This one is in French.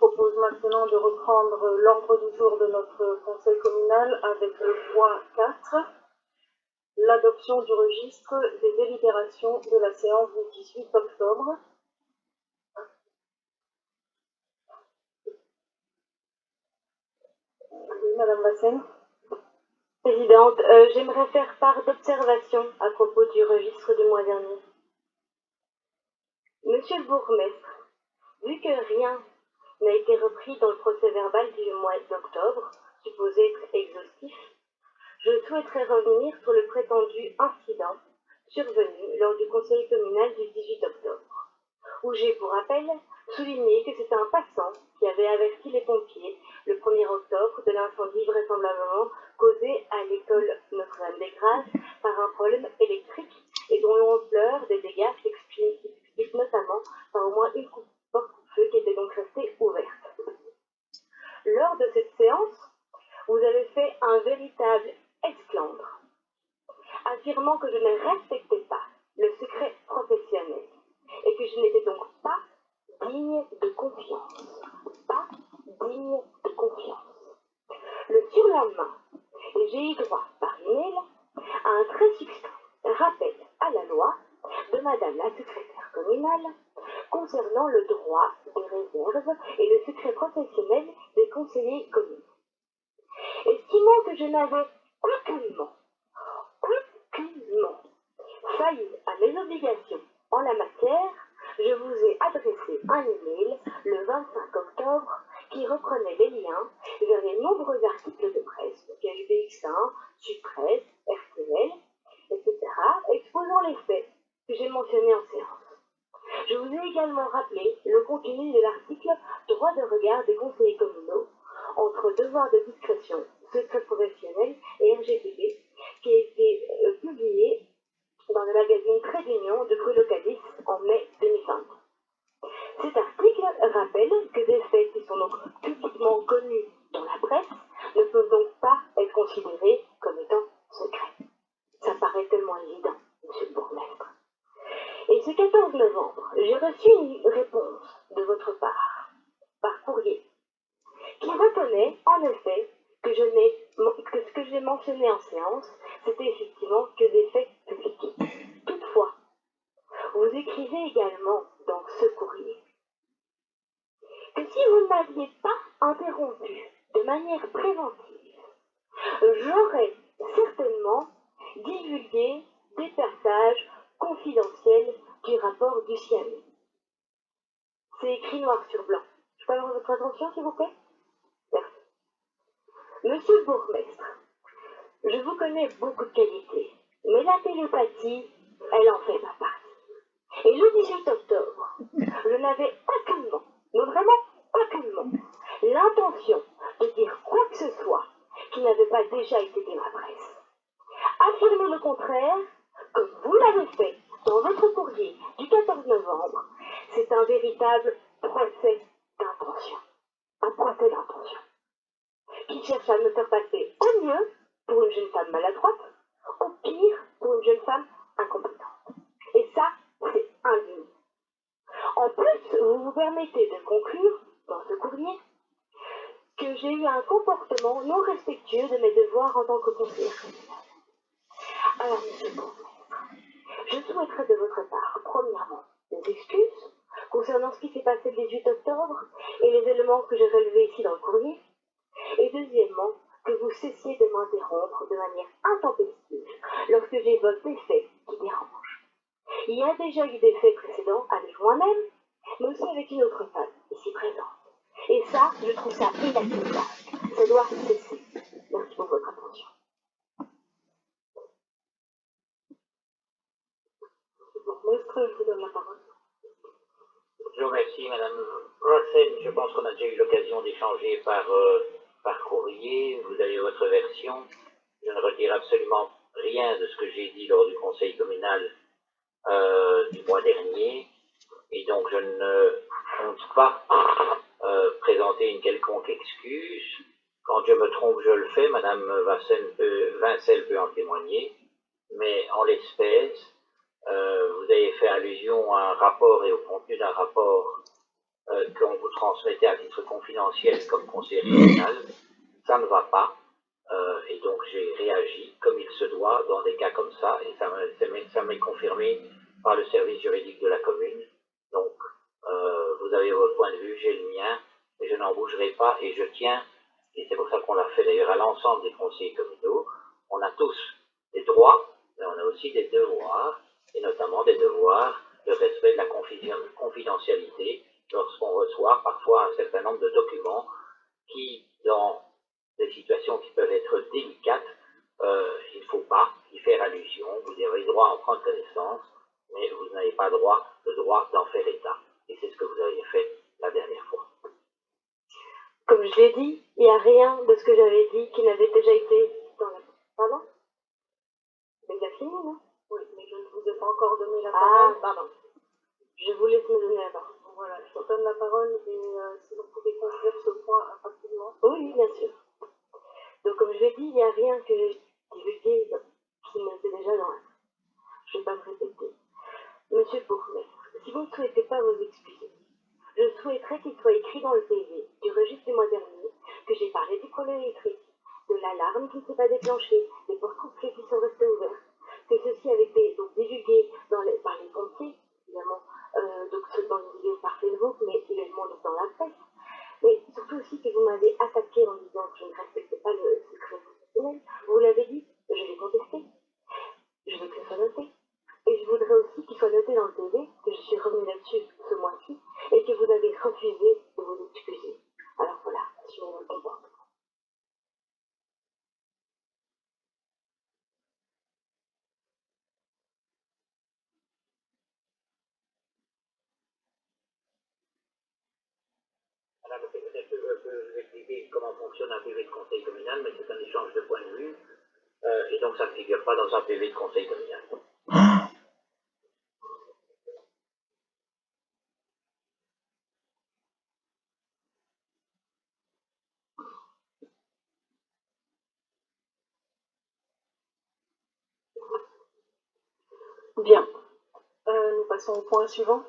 propose maintenant de reprendre l'ordre du jour de notre conseil communal avec le point 4, l'adoption du registre des délibérations de la séance du 18 octobre. Oui, Madame Vassen. Présidente, j'aimerais faire part d'observations à propos du registre du mois dernier. Monsieur le bourgmestre, vu que rien n'a été repris dans le procès-verbal du mois d'octobre, supposé être exhaustif, je souhaiterais revenir sur le prétendu incident survenu lors du conseil communal du 18 octobre, où j'ai, pour rappel, souligné que c'était un passant qui avait averti les pompiers le 1er octobre de l'incendie vraisemblablement causé à l'école Notre-Dame-des-Grâces par un problème électrique et dont l'ampleur des dégâts s'explique notamment par au moins une porte-feu qui était donc restée ouverte. Lors de cette séance, vous avez fait un véritable esclandre, affirmant que je ne respectais pas le secret professionnel et que je n'étais donc pas digne de confiance. Pas digne de confiance. Le surlendemain, j'ai eu droit par email à un très succinct rappel à la loi de Madame la secrétaire communale concernant le droit des réserves et le secret professionnel des conseillers communaux. Estimant que je n'avais aucunement failli à mes obligations en la matière, je vous ai adressé un email le 25 octobre qui reprenait les liens vers les nombreux articles de presse, KUBX1, Supresse, RTL, etc., exposant les faits que j'ai mentionnés en séance. Je vous ai également rappelé le contenu de l'article droit de regard des conseillers communaux entre devoir de discrétion, secret professionnel et RGPD, qui a été publié dans le magazine Trait d'Union de Brulocalis en mai 2020. Cet article rappelle que des faits qui sont donc publiquement connus dans la presse ne peuvent donc pas être considérés comme étant secrets. Ça paraît tellement évident, monsieur le bourgmestre. Et ce 14 novembre, j'ai reçu une réponse de votre part, par courrier, qui reconnaît en effet que ce que j'ai mentionné en séance, c'était effectivement que des faits publics. Toutefois, vous écrivez également dans ce courrier que si vous ne m'aviez pas interrompu de manière préventive, j'aurais certainement divulgué des passages confidentiels du rapport du CIAMI. C'est écrit noir sur blanc. Je peux avoir votre attention, s'il vous plaît? Merci. Monsieur le bourgmestre, je vous connais beaucoup de qualités, mais la télépathie, elle en fait pas partie. Et le 18 octobre, je n'avais aucunement, mais vraiment aucunement, l'intention de dire quoi que ce soit qui n'avait pas déjà été dit dans la presse. Affirmer le contraire, comme vous l'avez fait dans votre courrier du 14 novembre, c'est un véritable procès d'intention. Un procès d'intention qui cherche à me faire passer au mieux pour une jeune femme maladroite, au pire pour une jeune femme incompétente. Et ça, c'est indigne. En plus, vous vous permettez de conclure, dans ce courrier, que j'ai eu un comportement non respectueux de mes devoirs en tant que conseillère communale. Alors, monsieur le bourgmestre, je souhaiterais de votre part, premièrement, des excuses concernant ce qui s'est passé le 18 octobre et les éléments que j'ai relevés ici dans le courrier, et deuxièmement, que vous cessiez de m'interrompre de manière intempestive lorsque j'évoque des faits qui dérangent. Il y a déjà eu des faits précédents avec moi-même, mais aussi avec une autre femme ici présente. Et ça, je trouve ça inacceptable. Ça doit cesser. Merci pour votre attention. Je vous donne la parole. Je vous remercie, Madame Rossen. Je pense qu'on a déjà eu l'occasion d'échanger par courrier. Vous avez votre version. Je ne retire absolument rien de ce que j'ai dit lors du conseil communal du mois dernier. Et donc, je ne compte pas présenter une quelconque excuse. Quand je me trompe, je le fais. Madame Vincel peut en témoigner. Mais en l'espèce, vous avez fait allusion à un rapport et au contenu d'un rapport qu'on vous transmettait à titre confidentiel comme conseiller régional. Ça ne va pas. Et donc j'ai réagi comme il se doit dans des cas comme ça, et ça m'est confirmé par le service juridique de la commune. Donc vous avez votre point de vue, j'ai le mien, et je n'en bougerai pas, et je tiens, et c'est pour ça qu'on l'a fait d'ailleurs à l'ensemble des conseillers communaux, on a tous des droits, mais on a aussi des devoirs, et notamment des devoirs de respect de la confidentialité lorsqu'on reçoit parfois un certain nombre de documents qui, dans des situations qui peuvent être délicates, il ne faut pas y faire allusion. Vous avez le droit à en prendre connaissance, mais vous n'avez pas le droit d'en faire état. Et c'est ce que vous avez fait la dernière fois. Comme je l'ai dit, il n'y a rien de ce que j'avais dit qui n'avait déjà été dans la... Pardon? Mais il a fini, non? Oui, mais je ne vous ai pas encore donné la Ah, parole. pardon. Je vous laisse me donner la parole. Voilà, je vous donne la parole et si vous pouvez conclure ce point rapidement. Oui, bien sûr. Donc, comme je l'ai dit, il n'y a rien que j'ai divulgué qui n'était déjà dans la... Je ne vais pas me répéter. Monsieur Bourgmestre, si vous ne souhaitez pas vous excuser, je souhaiterais qu'il soit écrit dans le PV du registre du mois dernier que j'ai parlé du problème électrique, de l'alarme qui ne s'est pas déclenchée, des portes coupées qui sont restées ouvertes, que ceci avait été donc divulgué par les pompiers, évidemment, donc dans une vidéo par Facebook, mais également dans la presse. Mais surtout aussi que vous m'avez attaqué en disant que je ne respectais pas le secret professionnel. Vous l'avez dit, je l'ai contesté. Je veux que ce soit noté. Et je voudrais aussi qu'il soit noté dans le PV que je suis revenue là-dessus ce mois-ci et que vous avez refusé de vous excuser. Alors voilà, assumez votre comportement. Alors, peut-être que je peux vous expliquer comment fonctionne un PV de conseil communal, mais c'est un échange de points de vue, et donc ça ne figure pas dans un PV de conseil communal. Bien. Nous passons au point suivant.